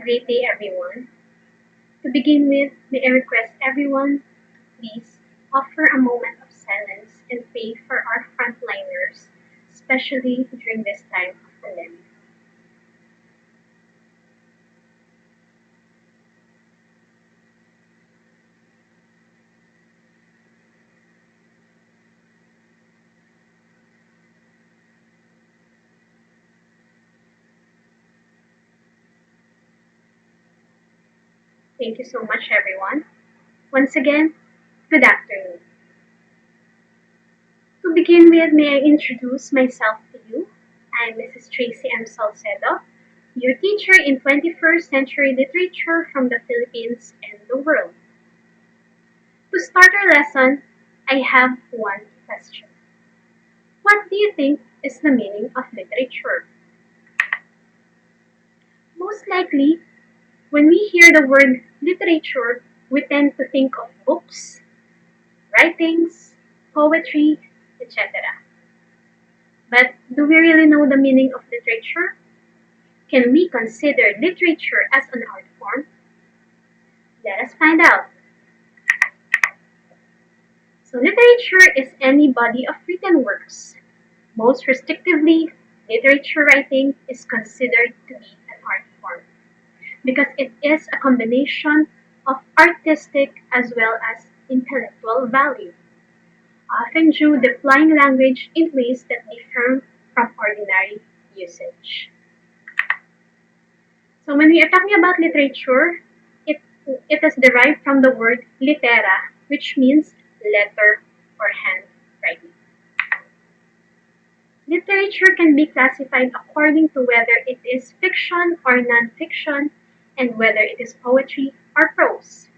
great day, everyone. To begin with, may I request everyone, please offer a moment of silence and pray for our frontliners, especially during this time of pandemic. Thank you so much, everyone. Once again, good afternoon. To begin with, may I introduce myself to you? I'm Mrs. Tracy M. Salcedo, your teacher in 21st century literature from the Philippines and the world. To start our lesson, I have one question. What do you think is the meaning of literature? Most likely, when we hear the word literature, we tend to think of books, writings, poetry, etc. But do we really know the meaning of literature? Can we consider literature as an art form? Let us find out. So literature is any body of written works. Most restrictively, literature writing is considered to be an art form because it is a combination of artistic as well as intellectual value, often through deploying language in ways that differ from ordinary usage. So when we are talking about literature, it, it is derived from the word litera, which means letter or handwriting. Literature can be classified according to whether it is fiction or non-fiction and whether it is poetry or prose.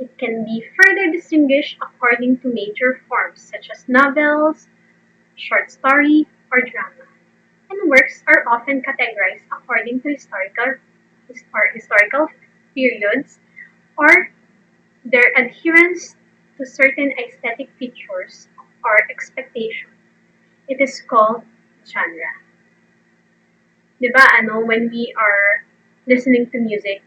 It can be further distinguished according to major forms such as novels, short story, or drama. And works are often categorized according to historical periods or their adherence to certain aesthetic features or expectations. It is called genre. Diba, when we are listening to music,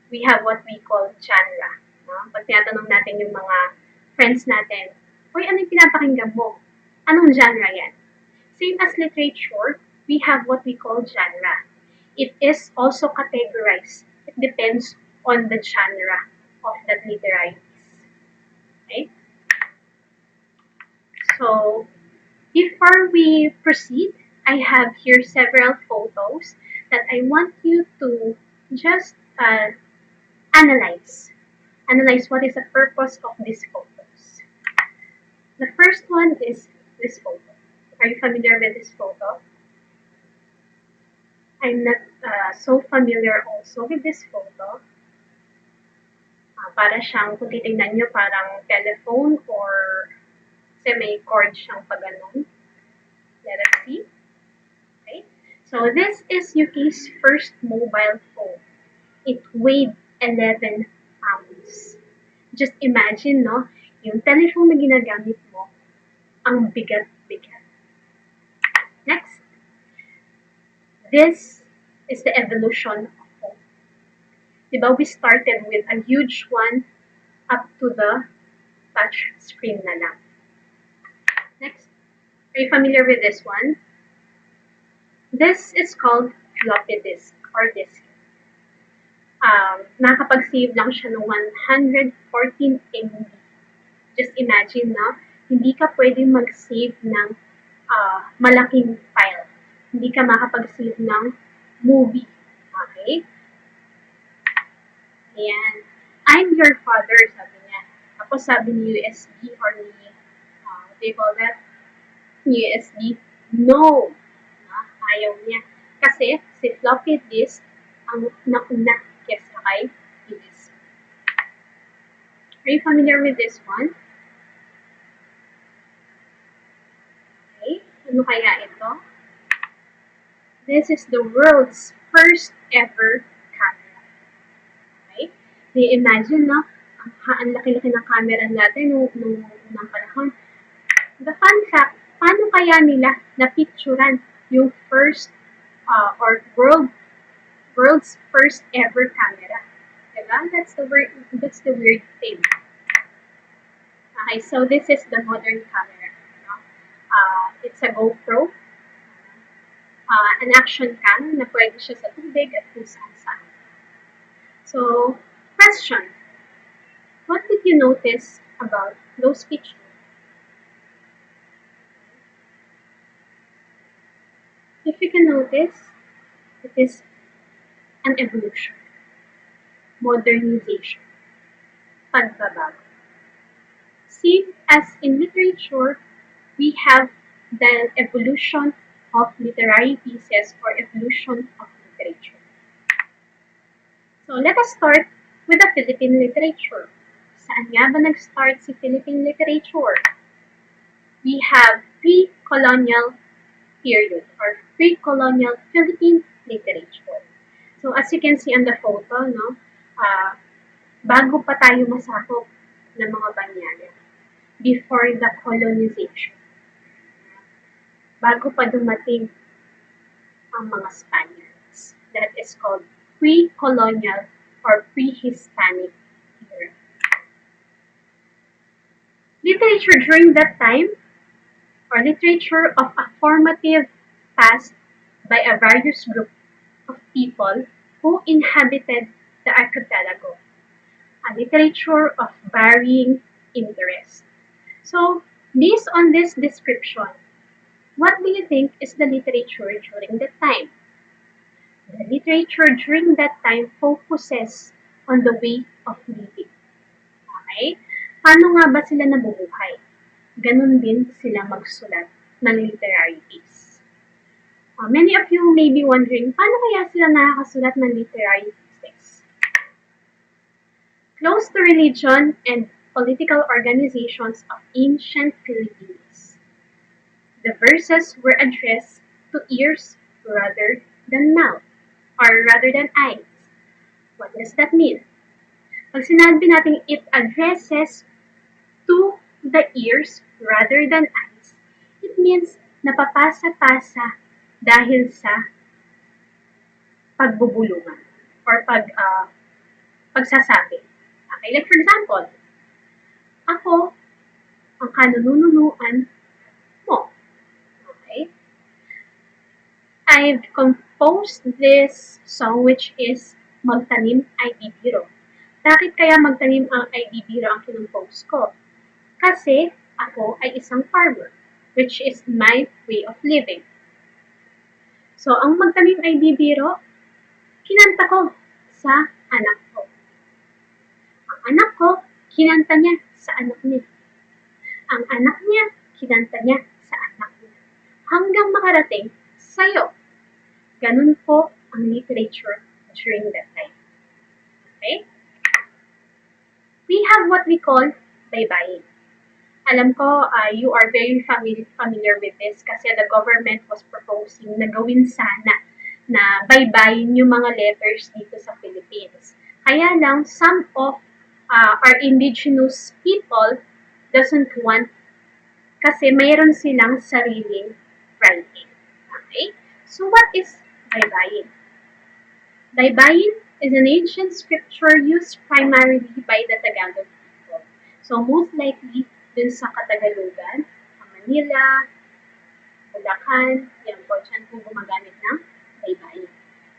we have what we call genre. No? Pag tinatanong natin yung mga friends natin, "Hoy, ano yung pinapakinggan mo? Anong genre yan?" Same as literature, we have what we call genre. It is also categorized. It depends on the genre of that literary piece. Okay? So, before we proceed, I have here several photos that I want you to just analyze. Analyze what is the purpose of these photos. The first one is this photo. Are you familiar with this photo? I'm not so familiar also with this photo. Para siyang, kung titignan nyo, parang telephone or kasi may cord siyang paganon. Let us see. Okay. So this is Yuki's first mobile phone. It weighed 11 pounds. Just imagine, no? Yung telephone na ginagamit mo, ang bigat-bigat. Next. This is the evolution of phone. Diba, we started with a huge one up to the touch screen na lang. Next. Are you familiar with this one? This is called floppy disk or disk. Nakakapag-save lang siya ng 114 MB. Just imagine, no? Hindi ka pwedeng mag-save ng malaking file. Hindi ka makapag-save ng movie. Okay? Ayan. I'm your father, sabi niya. Tapos sabi ni USB or ni, what do you call that? USB. No! Ayaw niya. Kasi si floppy disk ang nauna kesa kay USB. Are you familiar with this one? Okay. Ano kaya ito? This is the world's first ever camera. Okay? Do you imagine, no? Ang laki-laki ng camera natin nung unang panahon. The fun fact, paano kaya nila napicturan yung first or world's first ever camera. Diba? That's the weird thing. Okay, so this is the modern camera. No? It's a GoPro, an action cam na pwede siya sa tubig at kung saan. So, question. What did you notice about those pictures? If you can notice, it is an evolution, modernization, pagbabago. See, as in literature, we have the evolution of literary pieces or evolution of literature. So let us start with the Philippine literature. Saan nga ba nag-start si Philippine literature? We have pre-colonial period or pre-colonial Philippine literature. So as you can see on the photo, no, bago pa tayo masakop ng mga banyaga, before the colonization, bago pa dumating ang mga Spaniards. That is called pre-colonial or pre-Hispanic era. Literature during that time, or literature of a formative past by a various group of people who inhabited the archipelago, a literature of varying interest. So, based on this description, what do you think is the literature during that time? The literature during that time focuses on the way of living. Okay? Paano nga ba sila nabubuhay? Ganun din sila magsulat ng literary piece. Many of you may be wondering, paano kaya sila nakakasulat ng literary pieces? Close to religion and political organizations of ancient Philippines, the verses were addressed to ears rather than mouth, or rather than eyes. What does that mean? Pag sinabi natin it addresses to the ears rather than eyes, it means napapasa-pasa dahil sa pagbubulungan or pagsasabi. Okay, like for example, ako ang kanununuan mo. Okay? I've composed this song which is Magtanim ay bibiro. Bakit kaya magtanim ang ay bibiro ang kinompose ko? Kasi ako ay isang farmer, which is my way of living. So, ang magtanim ay bibiro, kinanta ko sa anak ko. Ang anak ko, kinanta niya sa anak niya. Ang anak niya, kinanta niya sa anak niya. Hanggang makarating sa'yo. Ganun po ang literature during that time. Okay? We have what we call baybayin. Alam ko, you are very familiar with this kasi the government was proposing na gawin sana na baybayin yung mga letters dito sa Philippines. Kaya lang, some of our indigenous people doesn't want kasi mayroon silang sariling writing. Okay? So what is baybayin? Baybayin is an ancient scripture used primarily by the Tagalog people. So most likely, dun sa Katagalugan, Manila, Bulacan, yan po, dyan po gumagamit ng baybayin.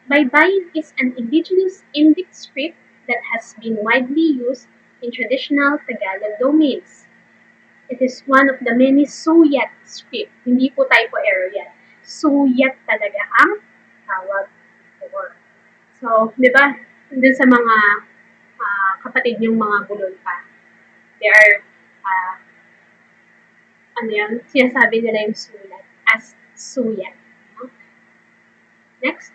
Baybayin is an indigenous Indic script that has been widely used in traditional Tagalog domains. It is one of the many Suyat script. Hindi po typo error yan. Suyat talaga ang tawag for. So, di ba, dun sa mga kapatid yung mga bulol pa, they are, sinasabi nila yung sulat as suyat. No? Next.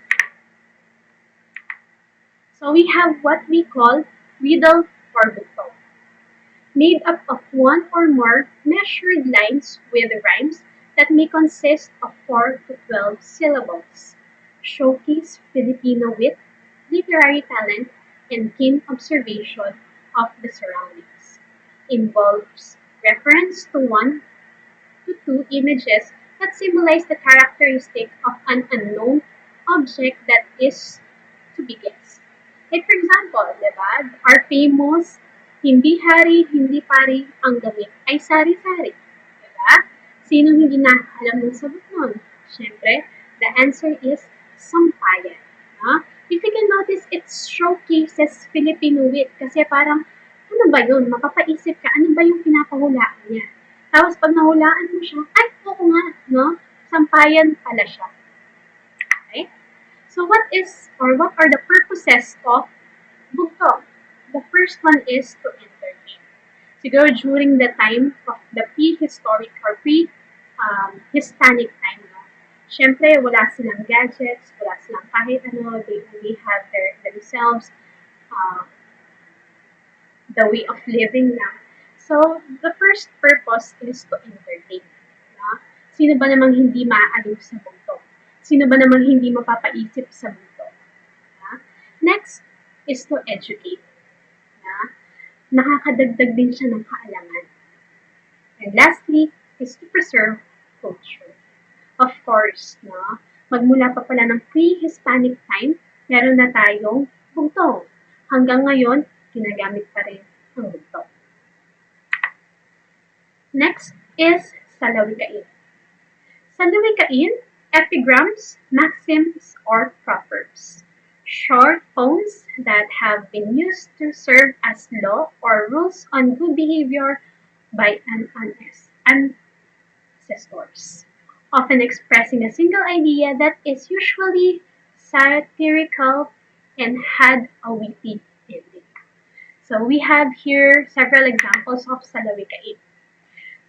So, we have what we call riddle or bukto, made up of one or more measured lines with rhymes that may consist of 4 to 12 syllables. Showcase Filipino wit, literary talent, and keen observation of the surroundings. Involves reference to 1 to 2 images that symbolize the characteristic of an unknown object that is to be guessed. Like for example, diba, our famous hindi hari, hindi pari, ang damit ay sari-sari. Diba? Sino hindi alam ng sagot nun? Siyempre, the answer is sampayan. No? If you can notice, it showcases Filipino wit kasi parang, ano ba yun? Mapapaisip ka, ano ba yung pinapahulaan niya? Tapos pag nahulaan mo siya, ay, oo nga, no? Sampayan pala siya. Okay? So what are the purposes of bugtong? The first one is to entertain. Siguro during the time of the prehistoric or pre-Hispanic time, no? Siyempre, wala silang gadgets, wala silang kahit ano, they only have themselves, uh, the way of living lang. So, the first purpose is to entertain. No? Sino ba namang hindi maaaliw sa bugtong? Sino ba namang hindi mapapaisip sa bugtong? No? Next is to educate. No? Nakakadagdag din siya ng kaalaman. And lastly is to preserve culture. Of course, no? Magmula pa pala ng pre-Hispanic time, meron na tayong bugtong. Hanggang ngayon, ginagamit pa rin ang bugtong. Next is salawikain. Salawikain, epigrams, maxims, or proverbs. Short poems that have been used to serve as law or rules on good behavior by ancestors, often expressing a single idea that is usually satirical and had a witty ending. So we have here several examples of salawikain.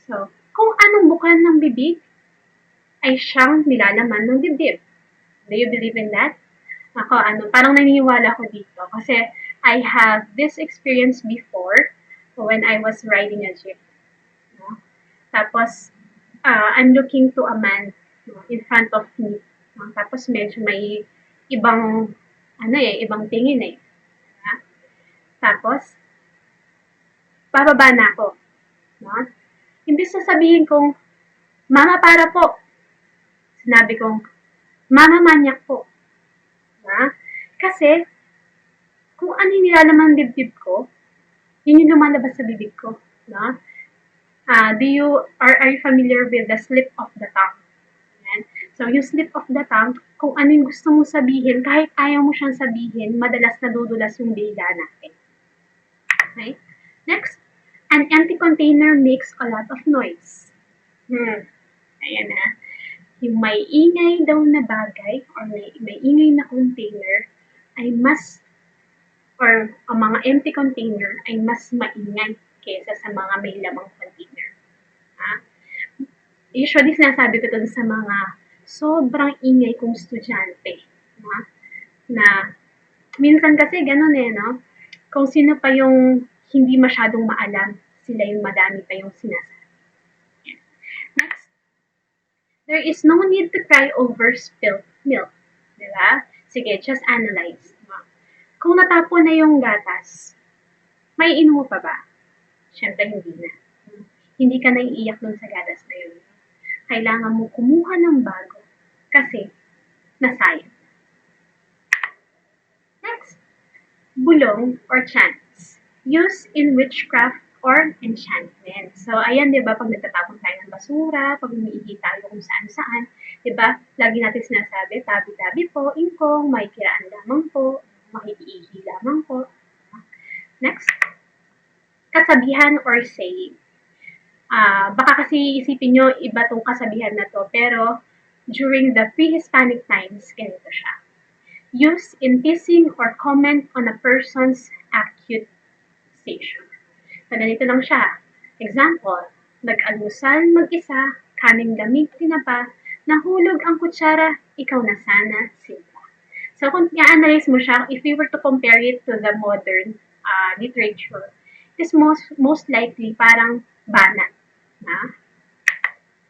So, kung anong bukan ng bibig ay siyang nilalaman ng dibdib. Do you believe in that? Ako, parang naniniwala ko dito kasi I have this experience before when I was riding a jeep. No? Tapos, I'm looking to a man in front of me. No? Tapos medyo may ibang, ibang tingin eh. No? Tapos, bababa na ako. No? Imbis na sabihin kong, mama para po. Sinabi kong, mama manyak po. Na? Kasi, kung ano yung nilalaman ng dibdib ko, yun yung lumalabas sa bibig ko. Na? Are you familiar with the slip of the tongue? Yan. So, yung slip of the tongue, kung ano yung gusto mong sabihin, kahit ayaw mo siyang sabihin, madalas nadudulas yung dila natin. Okay? Next, an empty container makes a lot of noise. Ayan na. Yung may ingay daw na bagay or may ingay na container ay or ang mga empty container ay mas maingay kaysa sa mga may lamang container. Usually, sinasabi ko dun sa mga sobrang ingay kong estudyante. Na minsan kasi ganun no? Kung sino pa yung hindi masyadong maalam, sila yung madami pa yung sinasabi. Next, there is no need to cry over spilled milk. Diba? Sige, just analyze. Kung natapon na yung gatas, may inom mo pa ba? Siyempre, hindi na. Hindi ka naiiyak dun sa gatas na yun. Kailangan mo kumuha ng bago kasi nasayang. Next, bulong or chants. Used in witchcraft or enchantment. So, ayan, di ba, pag nagtatapon tayo ng basura, pag umiihi tayo kung saan-saan, di ba, lagi natin sinasabi, tabi-tabi po, ingkong, may kiraan lamang po, makikiihi lamang po. Next, kasabihan or saying. Baka kasi isipin nyo, iba tong kasabihan na to, pero during the pre-Hispanic times, ganito siya. Used in teasing or comment on a person's accusation. So, ganito lang siya. Example, nag-almusal mag-isa, kaning lamig tinapa, nahulog ang kutsara, ikaw na sana, Sinta. So, kung i-analyze mo siya, if we were to compare it to the modern literature, it is most likely parang banat.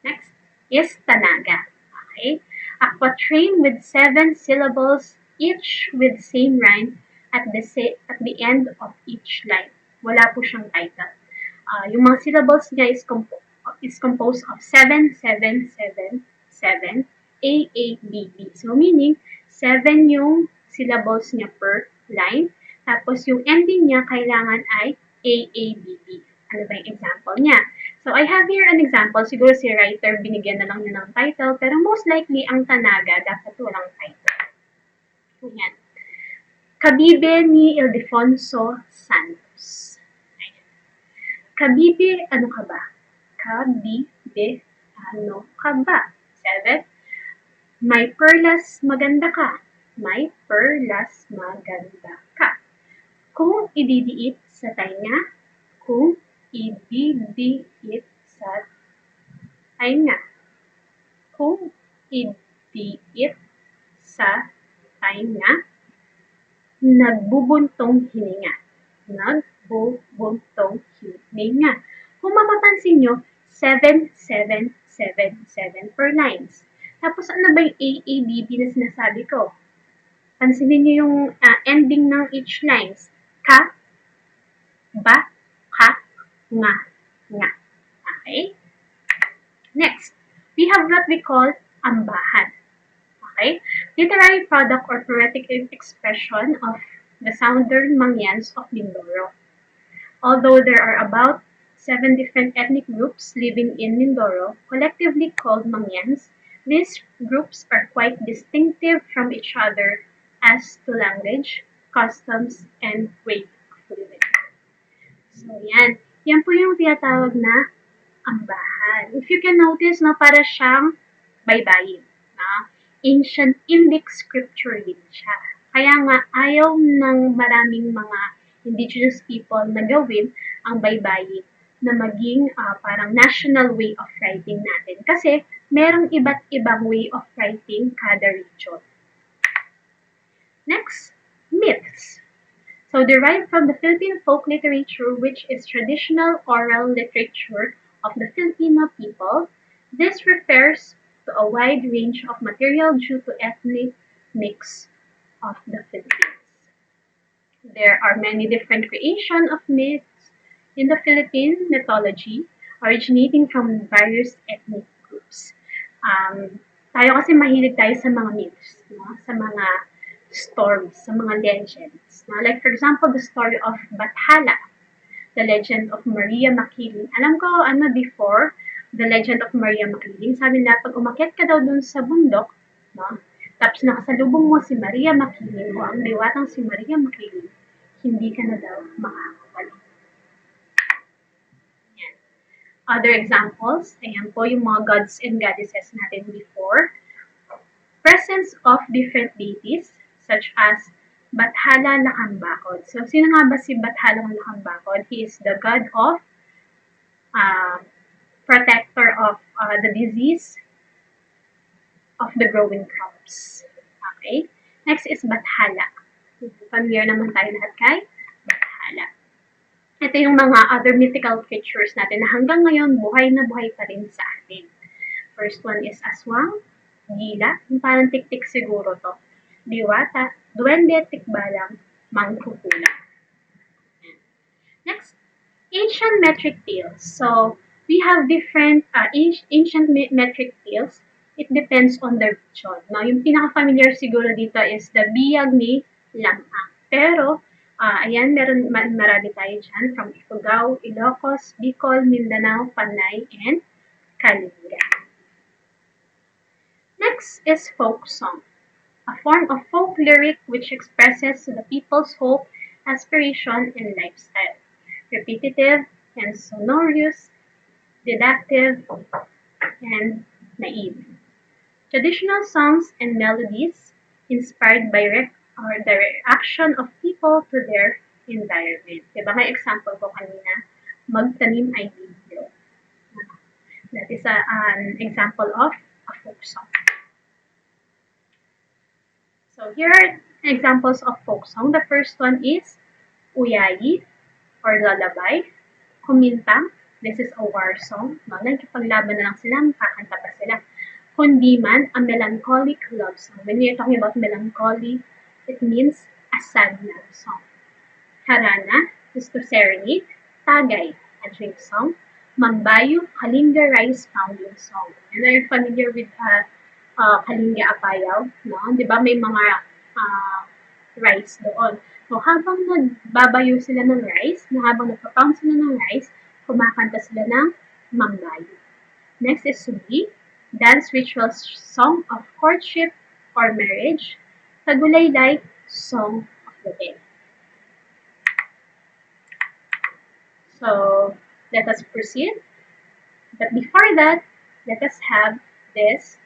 Next is tanaga. Okay? A quatrain with 7 syllables, each with same rhyme at the end of each line. Wala po siyang title. Yung mga syllables niya is composed of 7, 7, 7, 7, A, A, B, B. So, meaning, 7 yung syllables niya per line. Tapos yung ending niya kailangan ay AABB. Ano ba yung example niya? So I have here an example. Siguro si writer binigyan na lang niya ng title, pero most likely ang Tanaga dapat walang title. Ayan. Kabibe ni Ildefonso Santos. Ayan. Kabibe, ano ka ba? Kabibe, ano ka ba? 7. May perlas, maganda ka. May perlas, maganda ka. Kung ididiit sa tainga, kung ididiit sa tainga, kung idiit sa tainga, nagbubuntong hininga. Nagbubuntong hininga. Kung mapapansin nyo, 7, 7, 7, 7 per lines. Tapos ano ba yung AABB na sinasabi ko? Pansinin nyo yung ending ng each lines. Ka, ba, ka, nga, nga. Okay? Next, we have what we call ambahan. Okay? Literary product or poetic expression of the Southern Mangyans of Mindoro. Although there are about 7 different ethnic groups living in Mindoro, collectively called Mangyans, these groups are quite distinctive from each other as to language, customs, and way of living. So, yan. Yan po yung tinatawag na ambahan. If you can notice, no, para siyang baybayin. No? Ancient Indic scripture din siya. Kaya nga, ayaw ng maraming mga indigenous people na gawin ang baybayin na maging parang national way of writing natin. Kasi merong iba't ibang way of writing kada region. Next, myths. So derived from the Philippine folk literature, which is traditional oral literature of the Filipino people, this refers to a wide range of material due to ethnic mix of the Philippines. There are many different creations of myths in the Philippine mythology, originating from various ethnic groups. Tayo kasi mahilig tayo sa mga myths, no? Sa mga stories, sa mga legends. No? Like for example, the story of Bathala, the legend of Maria Makiling. Alam ko, before, the legend of Maria Makiling, sabi nila, pag umakyat ka daw dun sa bundok, no? Tapos nakasalubong mo si Maria Makiling o ang diwatang si Maria Makiling, hindi ka na daw makakabalik. Yan. Other examples, ayan po yung mga gods and goddesses natin before. Presence of different deities, such as Bathala Lakambakod. So, sino nga ba si Bathala Lakambakod? He is the god of protector of the disease of the growing crops. Okay? Next is Bathala. Familiar naman tayo lahat kay Bathala. Ito yung mga other mythical creatures natin na hanggang ngayon buhay na buhay pa rin sa atin. First one is Aswang, Gila, yung parang tik-tik siguro to. Diwata, Duwende, Tikbalang, Mangkukulang. Next, ancient metric tales. So, we have different ancient metric tales. It depends on the region. Now, yung pinaka-familiar siguro dito is the Biyag ni Lamang. Pero, ayan, marami tayo dyan from Ifugao, Ilocos, Bicol, Mindanao, Panay, and Kalinga. Next is folk song, a form of folk lyric which expresses the people's hope, aspiration, and lifestyle. Repetitive and sonorous, deductive, and naive. Traditional songs and melodies inspired by the reaction of people to their environment. Diba may example ko kanina, magtanim ay biblo. That is an example of a folk song. So here are examples of folk song. The first one is Uyayi or Lullaby. Kumintang, this is a war song. No? Nagkipaglaban na lang sila, makakanta pa sila. Kundiman, a melancholic love song. When you're talking about melancholy, it means a sad love song. Harana is to serenade. Tagay, a drink song. Mambayo, Kalinga rice pounding song. And are you familiar with Kalinga Apayaw? No? Di ba may mga rice doon. So, habang nagbabayo sila ng rice, habang nagpa-pound sila ng rice, kumakanta sila ng mangbayo. Next is subi, dance ritual song of courtship or marriage. Tagulaylay, song of the day. So, let us proceed. But before that, let us have this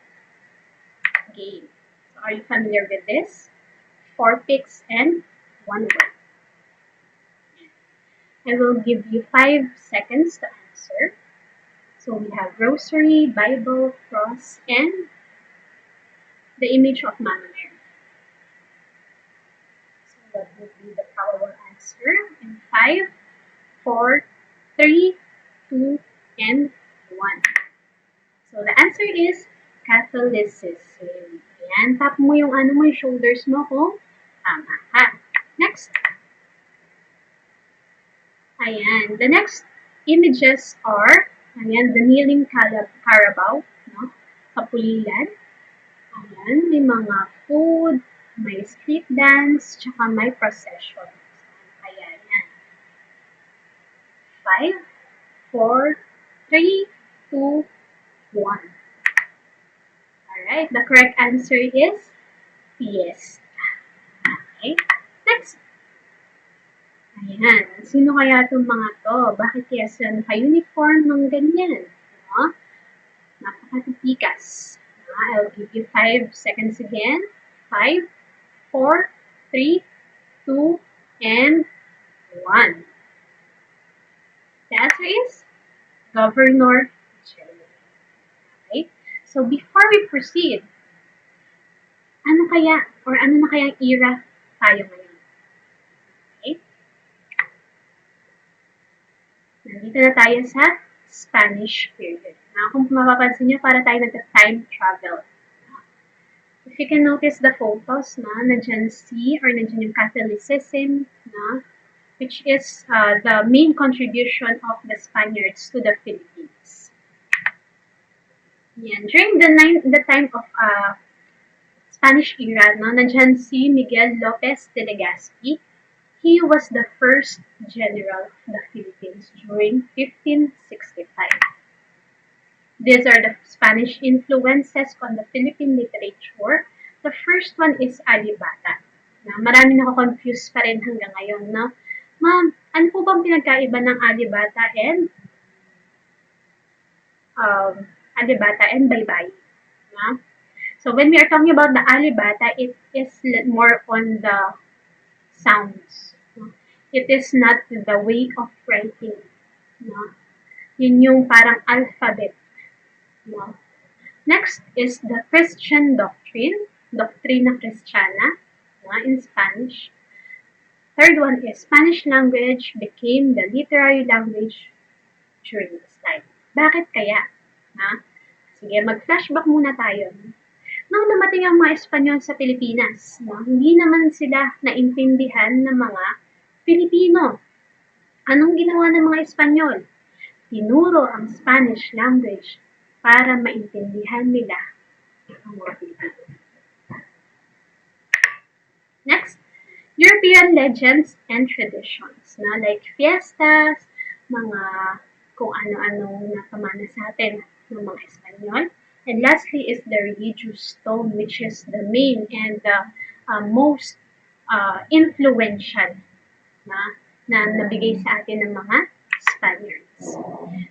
game. So, are you familiar with this? 4 picks and 1 word. I will give you 5 seconds to answer. So we have rosary, Bible, cross, and the image of Mama Mary. So what would be the probable answer? In 5, 4, 3, 2, and 1. So the answer is Catholicism. Ayan, tap mo yung yung shoulders mo kung tama ha. Next. Ayan, the next images are, ayan, the kneeling Carabao, no? Kapulilan. Ayan, may mga food, may street dance, tsaka may procession. Kaya yan. 5, 4, 3, 2, 1. Alright, the correct answer is yes. Okay, next. Ayan, sino kaya itong mga to? Bakit kaya sila naka-uniform ng ganyan? No? Napakatipikas. I'll give you 5 seconds again. 5, 4, 3, 2, and 1. The answer is Governor General. Okay? So before we proceed, ano kaya or ano na kayang era tayo ngayon? Okay? Nandito na tayo sa Spanish period. Kung mapapansin nyo, para tayo nagta-time travel. If you can notice the photos, nandyan or nandyan yung Catholicism, which is the main contribution of the Spaniards to the Philippines. Yan. During the time of Spanish era, nandyan si Miguel Lopez de Legazpi. He was the first general of the Philippines during 1565. These are the Spanish influences on the Philippine literature. The first one is Alibata. Marami nako-confuse pa rin hanggang ngayon. Ma'am, ano po bang pinagkaiba ng Alibata and Baybay? So when we are talking about the Alibata, it is more on the sounds. It is not the way of writing. Yun yung parang alphabet. Next is the Christian doctrine, Doctrina Christiana, in Spanish. Third one is Spanish language became the literary language during this time. Bakit kaya? Sige, mag-flashback muna tayo. Nung dumating ang mga Espanyol sa Pilipinas, hindi naman sila naintindihan ng mga Pilipino. Anong ginawa ng mga Espanyol? Tinuro ang Spanish language para maintindihan nila ang mga Pilipino. Next, European legends and traditions, like fiestas, mga kung ano-ano na pamana sa atin ng mga Espanyol. And lastly is the religious tone, which is the main and the most influential na nabigay sa atin ng mga Spaniards.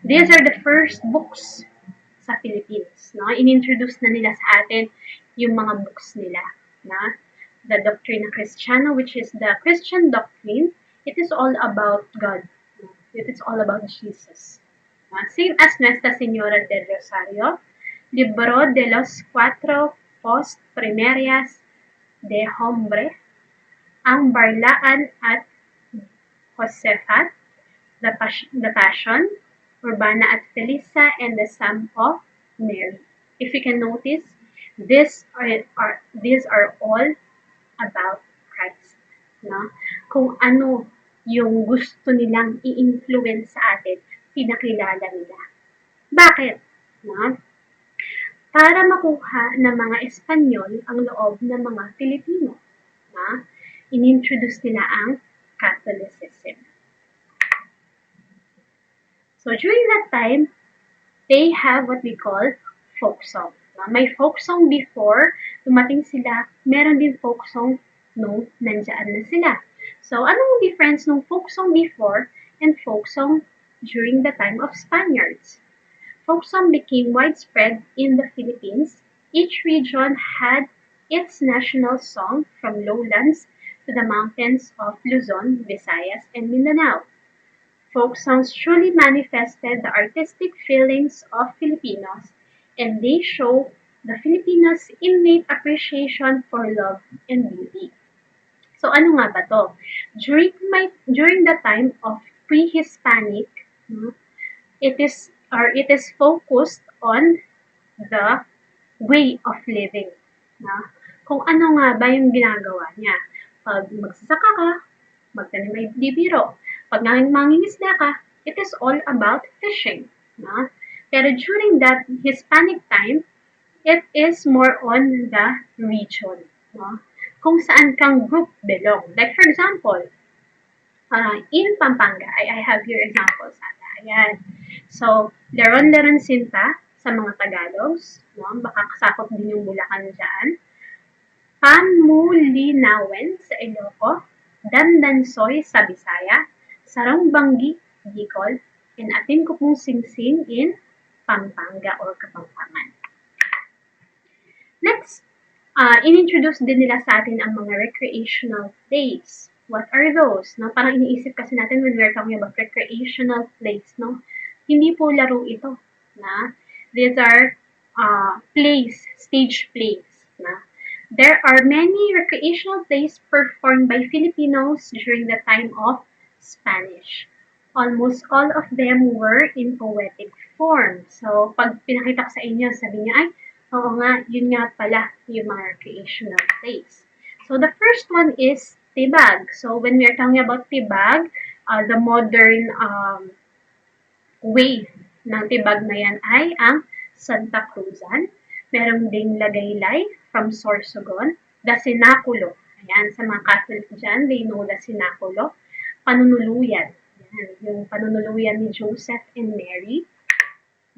These are the first books sa Philippines. Inintroduce na nila sa atin yung mga books nila. The Doctrina Christiana, which is the Christian doctrine. It is all about God. It is all about Jesus. Same as Nuestra Señora del Rosario, Libro de los Cuatro Post Primarias de Hombre, ang Barlaan at Josephat, the Passion, Urbana at Felisa, and the Psalm of Mary. If you can notice, these are all about Christ. Kung ano yung gusto nilang i-influence sa atin, pinakilala nila. Bakit? Para makuha ng mga Espanyol ang loob ng mga Pilipino. inintroduce nila ang Catholicism. So during that time, they have what we call folk song. May folk song before dumating sila, meron din folk song nung nandiyan na sila. So anong difference ng folk song before and folk song during the time of Spaniards? Folk song became widespread in the Philippines. Each region had its national song from lowlands to the mountains of Luzon, Visayas, and Mindanao. Folk songs truly manifested the artistic feelings of Filipinos, and they show the Filipinos' innate appreciation for love and beauty. So ano nga ba to? During the time of pre-Hispanic, it is focused on the way of living. Na? Kung ano nga ba yung ginagawa niya. Pag magsasaka ka, magtanim ay bibiro. Pag mangingisda ka, it is all about fishing. Na? Pero during that Hispanic time, it is more on the region. No? Kung saan kang group belong. Like for example, in Pampanga, I have here examples. Ayan. So, Leron-Leron Sinta sa mga Tagalogs. No? Baka kasakop din yung Bulacan dyan. Pamulinawen sa Ilocos. Dandansoy sa Bisaya. Sarang-Banggi, Bicol. And atin ko pong singsing in Pampanga or Kapampangan. Next, inintroduce din nila sa atin ang mga recreational plays. What are those? No, parang iniisip kasi natin when we're talking about recreational plays, no? Hindi po laro ito. Na? These are plays, stage plays. Na? There are many recreational plays performed by Filipinos during the time of Spanish. Almost all of them were in poetic form. So, pag pinakita ko sa inyo, sabi niya, ay, oo nga, yun nga pala yung mga recreational plays. So, the first one is tibag. So, when we are talking about tibag, the modern way ng tibag na yan ay ang Santa Cruzan. Meron ding lagaylay from Sorsogon. The Sinaculo. Ayan, sa mga Catholic dyan, they know the Sinaculo. Panunuluyan. Ayan, yung panunuluyan ni Joseph and Mary.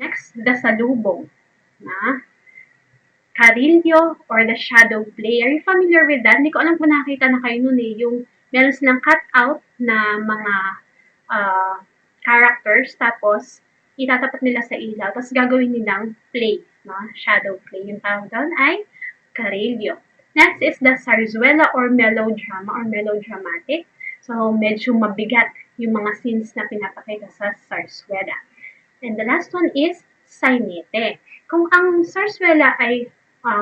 Next, the Salubong. Na Carillo or the shadow play. Are you familiar with that? Hindi ko alam kung nakita na kayo nun eh. Yung meron silang cut-out na mga characters, tapos itatapat nila sa ilaw, tapos gagawin nilang play, no? Shadow play. Yung tawag doon ay Carillo. Next is the Zarzuela or melodrama or melodramatic. So, medyo mabigat yung mga scenes na pinapakita sa Zarzuela. And the last one is Sainete. Kung ang Zarzuela ay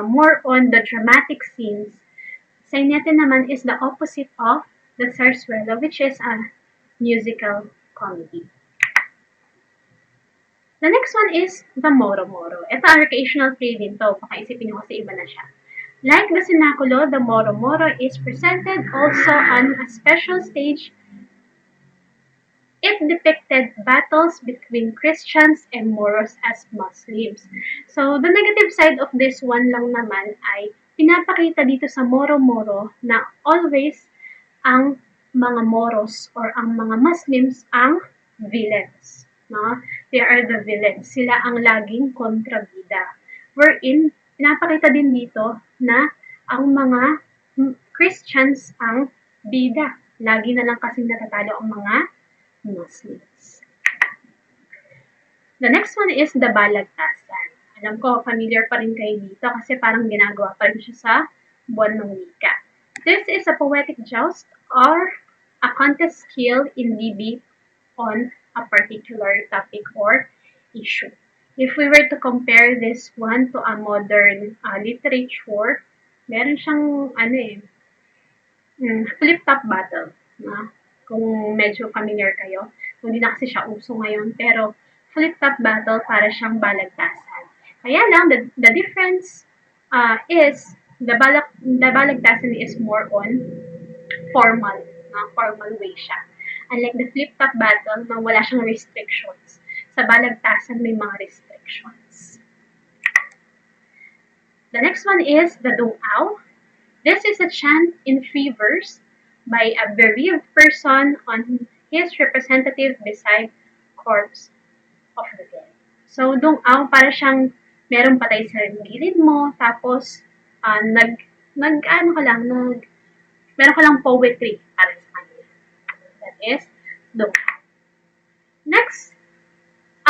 more on the dramatic scenes, Sainete naman is the opposite of the Zarzuela, which is a musical comedy. The next one is the Moro-Moro. Ito ang recreational play din to. Pakaisipin nyo kasi iba na siya. Like the Sinaculo, the Moro-Moro is presented also on a special stage. It depicted battles between Christians and Moros as Muslims. So, the negative side of this one lang naman ay pinapakita dito sa Moro-Moro na always ang mga Moros or ang mga Muslims ang villains. No? They are the villains. Sila ang laging kontrabida. Wherein, pinapakita din dito na ang mga Christians ang bida. Lagi na lang kasing natatalo ang mga Muslims. The next one is the Balagtasan. Alam ko, familiar pa rin kayo dito kasi parang ginagawa pa rin siya sa buwan ng wika. This is a poetic joust or a contest skill in debate on a particular topic or issue. If we were to compare this one to a modern literature, meron siyang flip-top battle. Kung medyo familiar kayo. Hindi na kasi siya uso ngayon, pero flip-top battle para siyang balagtasan. Kaya lang, the difference is the balagtasan is more on formal, formal way siya. Unlike the flip-top battle na wala siyang restrictions. Sa balagtasan may mga restrictions. The next one is the Dungaw. This is a chant in free verse by a bereaved person on his representative beside corpse of the dead. So, para siyang merong patay sa gilid mo, tapos, ano ka lang, meron ka lang poetry para sa kanila. That is, dung. Next,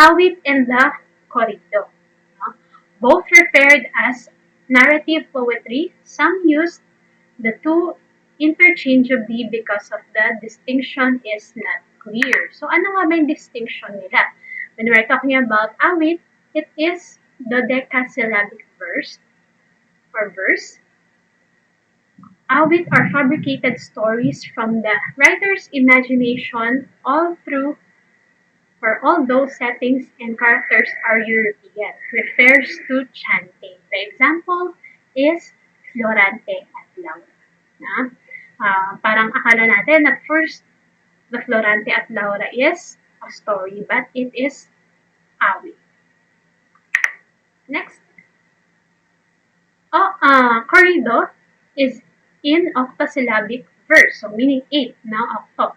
awit and the corrido. No? Both referred as narrative poetry, some used the two interchangeably because of the distinction is not clear. So, ano nga ba yung distinction nila? When we're talking about awit, it is the decasyllabic verse or verse. Awit are fabricated stories from the writer's imagination all through for all those settings and characters are European, refers to chanting. The example is Florante at Laura. Na? Parang akala natin at first, the Florante at Laura is a story, but it is awit. Next. Corrido is in octosyllabic verse, so meaning 8, now octo.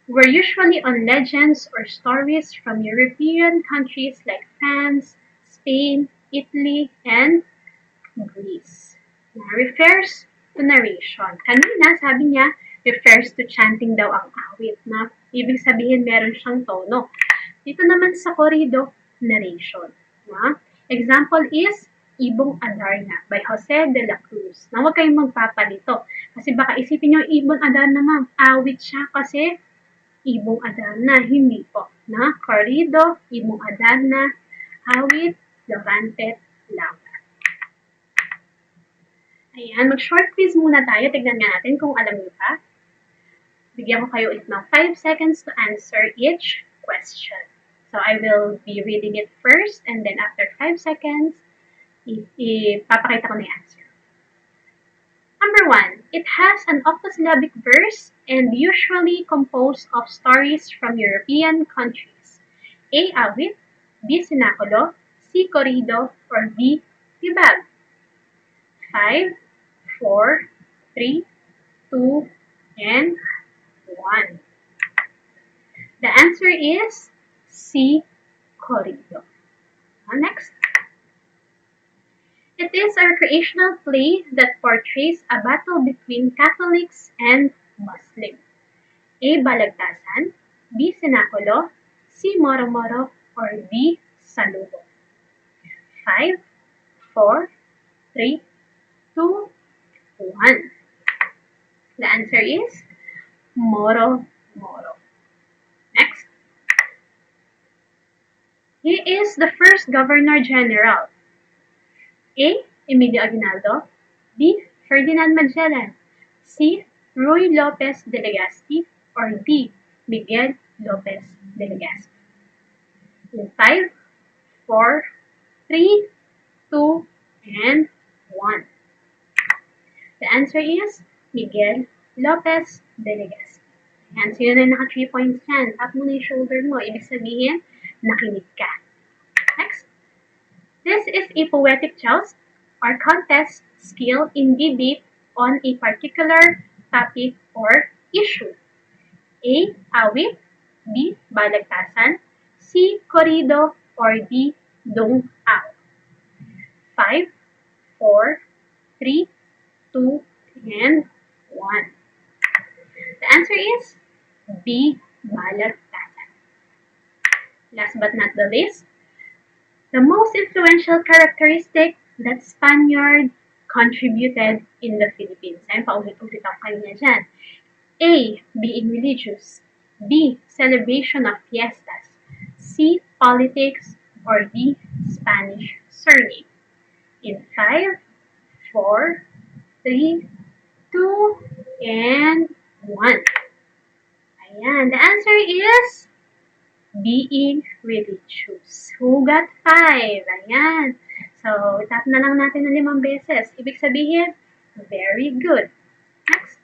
Were usually on legends or stories from European countries like France, Spain, Italy, and Greece. Refers to narration. Kanina, sabi niya, refers to chanting daw ang awit. Na ibig sabihin, meron siyang tono. Dito naman sa corrido, narration. Na? Example is, Ibong Adarna by Jose de la Cruz. Na huwag kayong magpapalito. Kasi baka isipin nyo, Ibong Adarna ma'am, awit siya kasi Ibong Adarna, hindi po. Na? Corrido, Ibong Adarna, awit, Lorante, Laura. Ayan, mag-short quiz muna tayo. Tignan nga natin kung alam niyo pa. Bigyan ko kayo ulit ng 5 seconds to answer each question. So, I will be reading it first and then after 5 seconds, ipapakita ko na yung answer. Number 1, it has an octosyllabic verse and usually composed of stories from European countries. A. Awit, B. Sinakulo, C. Corrido, or D. Tibag. 5, 4, 3, 2, and 1. The answer is C. Corrido. Next. It is a recreational play that portrays a battle between Catholics and Muslims. A. Balagtasan, B. Sinakulo, C. Moro-Moro, or D. Salubo. 5, 4, 3, 2, 1. The answer is Moro-Moro. Next. He is the first Governor General. A. Emilio Aguinaldo, B. Ferdinand Magellan, C. Ruy Lopez de Legazpi, or D. Miguel Lopez de Legazpi. In 5, 4, 3, 2, and 1. The answer is Miguel Lopez de Legazpi. Ayan, so yun na naka 3 points yan. Tap mo na yung shoulder mo. Ibig sabihin, nakinig ka. Next. This is a poetic joust or contest skill in debate on a particular topic or issue. A. Awit, B. Balagtasan, C. Corrido, or D. Dung-aw. 5, 4, 3, 2, and 1. The answer is B. Balagtasan. Last but not the least, the most influential characteristic that Spaniard contributed in the Philippines. Ayun, paulit-ulit ako kanina dyan. A. Being religious. B. Celebration of fiestas. C. Politics. Or D. Spanish surname. In 5, 4, 3, 2, and 1. Ayan, the answer is being religious. Who got 5? Ayan. So, tap na lang natin ng 5 beses. Ibig sabihin, very good. Next.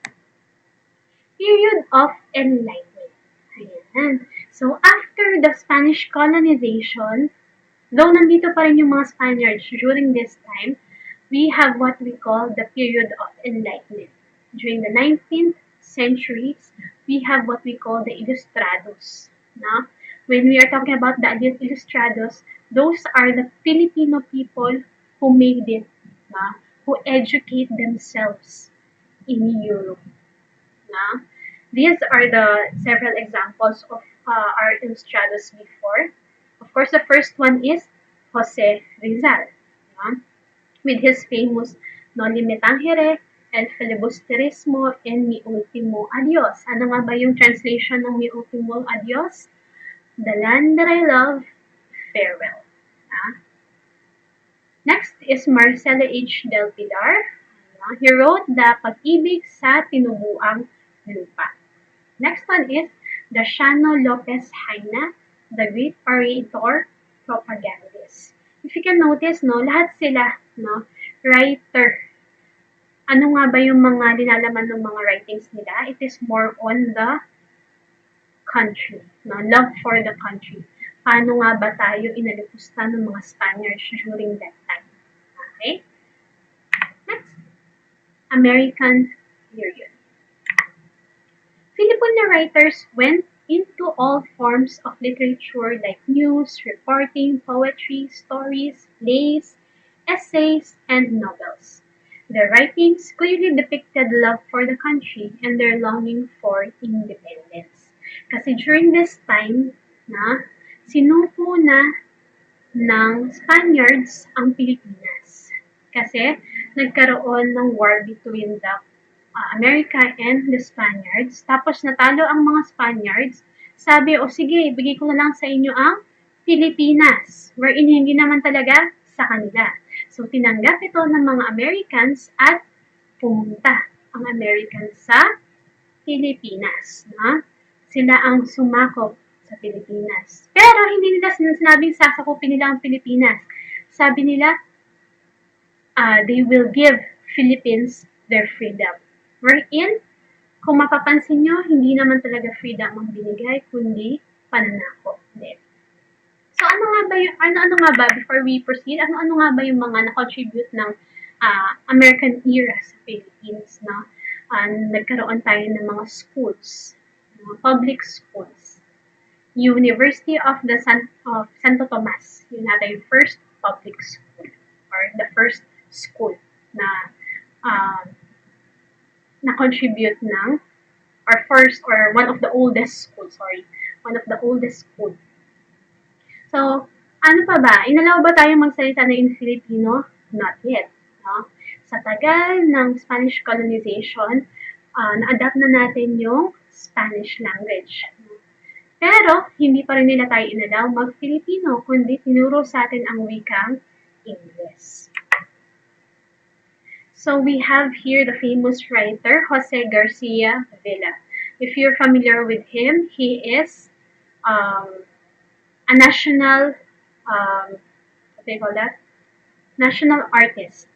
Period of Enlightenment. Ayan. So, after the Spanish colonization, though nandito pa rin yung mga Spaniards during this time, we have what we call the period of enlightenment. During the 19th centuries, we have what we call the Ilustrados. No? When we are talking about the Ilustrados, those are the Filipino people who made it, no? Who educate themselves in Europe. No? These are the several examples of our Ilustrados before. Of course, the first one is Jose Rizal. No? With his famous Non me tangere, El filibusterismo, and Mi ultimo adios. Ano nga ba yung translation ng Mi ultimo adios? The land that I love, farewell. Ah. Next is Marcelo H. Del Pilar. He wrote the Pag-ibig sa Tinubuang Lupa. Next one is Daciano Lopez Haina, the great orator, propagandist. If you can notice, no, lahat sila, no, writer. Ano nga ba yung mga linalaman ng mga writings nila? It is more on the country, no, love for the country. Paano nga ba tayo inalipusta ng mga Spaniards during that time? Okay? Next, American period. Filipino writers went into all forms of literature like news, reporting, poetry, stories, plays, essays, and novels. Their writings clearly depicted love for the country and their longing for independence. Kasi during this time na sinuko na ng Spaniards ang Pilipinas. Kasi nagkaroon ng war between the America and the Spaniards. Tapos natalo ang mga Spaniards. Sabi, o sige, ibigay ko na lang sa inyo ang Pilipinas. Wherein hindi naman talaga sa kanila. So tinanggap ito ng mga Americans at pumunta ang Americans sa Pilipinas. No? Sila ang sumakop sa Pilipinas. Pero hindi nila sinabing sasakupin nila ang Pilipinas. Sabi nila, they will give Philippines their freedom. Wherein, kung mapapansin nyo, hindi naman talaga freedom ang binigay, kundi pananakop din. So, ano nga ba, before we proceed, ano nga ba yung mga na-contribute ng American era sa Philippines, no? Nagkaroon tayo ng mga schools, public schools. University of Santo Tomas, yun nata yung first public school, or the first school na na-contribute ng, or first, or one of the oldest school. So, ano pa ba? Inalaw ba tayo magsalita na in Filipino? Not yet. No? Sa tagal ng Spanish colonization, na-adapt na natin yung Spanish language. Pero, hindi pa rin nila tayo inalaw mag-Filipino, kundi tinuro sa atin ang wikang Ingles. So we have here the famous writer, Jose Garcia Villa. If you're familiar with him, he is a national, what do you call that? National artist,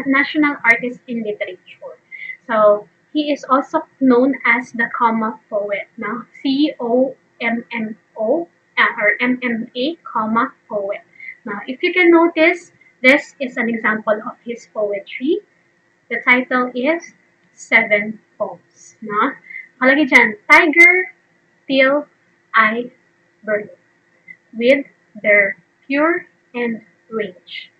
national artist in literature. So he is also known as the comma poet, no? C-O-M-M-O or M-M-A, comma poet. Now, if you can notice, this is an example of his poetry. The title is Seven Poems. No? Nakalagay dyan, Tiger, Till I Burn with their pure and range.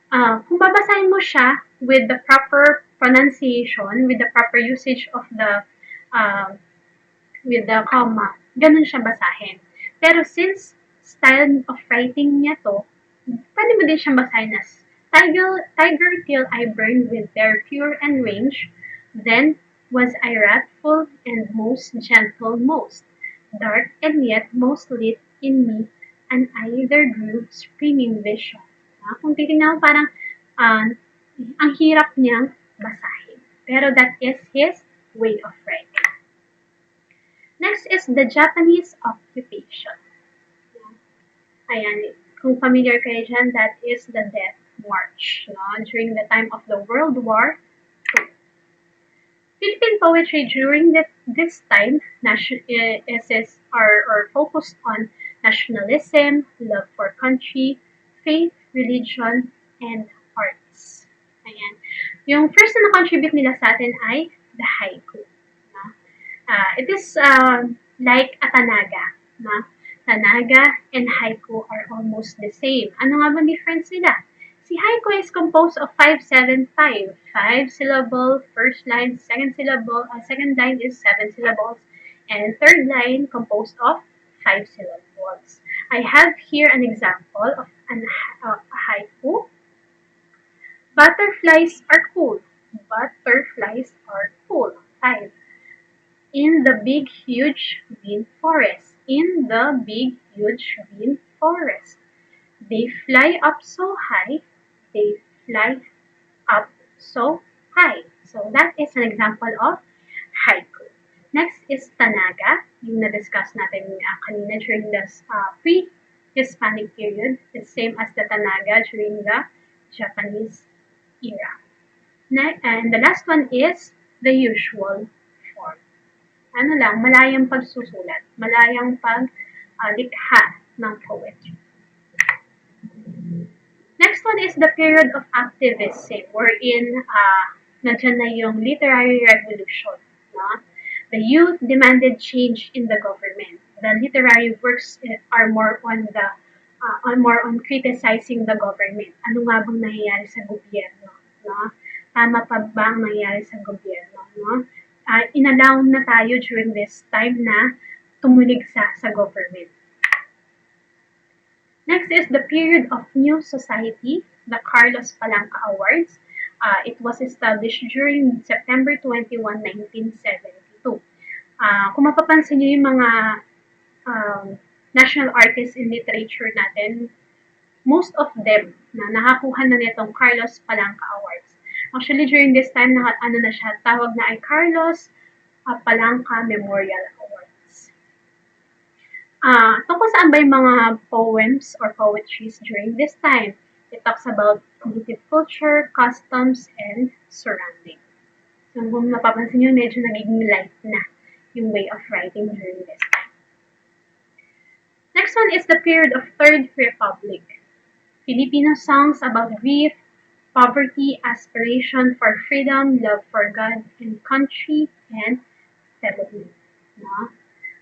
Kung babasahin mo siya with the proper pronunciation, with the proper usage of with the comma, ganun siya basahin. Pero since style of writing niya to, pwede mo din siyang basahin as Tiger till I burn with their pure and range, then was I wrathful and most gentle most, dark and yet most lit in me, and I there grew springing vision. Kung titignan mo parang ang hirap niyang basahin. Pero that is his way of writing. Next is the Japanese occupation. Ayan, kung familiar kayo dyan, that is the Death March, no? During the time of the World War II. Philippine poetry during this time are focused on nationalism, love for country, faith, religion, and arts. Ayan. Yung first na contribute nila sa atin ay the haiku. It is like a tanaga. Na? Tanaga and haiku are almost the same. Ano nga ba difference nila? Si haiku is composed of 575. 5 syllable, first line, second line is 7 syllables, and third line composed of 5 syllables. I have here an example of a haiku. Butterflies are cool. Butterflies are cool. 5. In the big huge green forest. In the big huge green forest. They fly up so high. They fly up so high. So that is an example of haiku. Next is tanaga, yung na-discuss natin kanina during the pre-Hispanic period. It's same as the tanaga during the Japanese era. And the last one is the usual form. Ano lang, malayang pagsusulat, malayang paglikha ng poetry. Next one is the period of activism, wherein nandiyan na yung literary revolution. No? The youth demanded change in the government. The literary works are more on criticizing the government. Ano nga bang nangyayari sa gobyerno? No? Tama pa ba ang nangyayari sa gobyerno? No? Inallow na tayo during this time na tumuligsa sa government. Next is the period of new society, the Carlos Palanca Awards. It was established during September 21, 1972. Kung mapapansin niyo yung mga national artists in literature natin, most of them na nakakuha na nitong Carlos Palanca Awards. Actually, during this time, ano na siya, tawag na ay Carlos Palanca Memorial Awards. Tungkol saan ba yung mga poems or poetries during this time? It talks about native culture, customs, and surrounding. So, kung napapansin nyo, medyo nagiging light na yung way of writing during this time. Next one is the period of Third Republic. Filipino songs about grief, poverty, aspiration for freedom, love for God and country, and fellowship. No?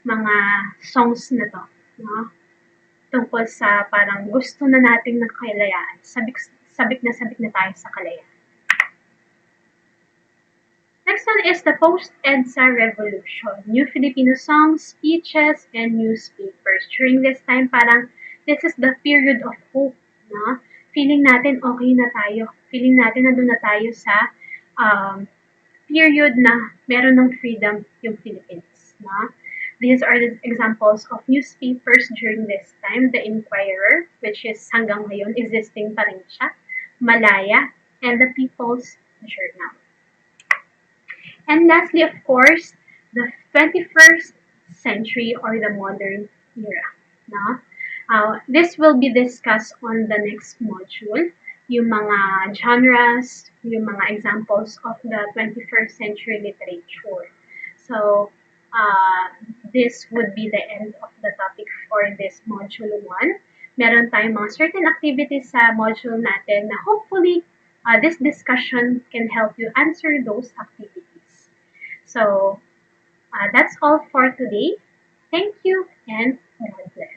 Mga songs na to. No? Tungkol sa parang gusto na nating ng kalayaan. Sabik na tayo sa kalayaan. Next one is the post-EDSA revolution. New Filipino songs, speeches, and newspapers. During this time, parang this is the period of hope. No? Feeling natin okay na tayo. Feeling natin na doon na tayo sa period na meron ng freedom yung Philippines. No? These are the examples of newspapers during this time. The Inquirer, which is hanggang ngayon existing pa rin siya. Malaya, and the People's Journal. And lastly, of course, the 21st century or the modern era. No? This will be discussed on the next module. Yung mga genres, yung mga examples of the 21st century literature. So, this would be the end of the topic for this module 1. Meron tayong mga certain activities sa module natin na hopefully this discussion can help you answer those activities. So, that's all for today. Thank you and God bless.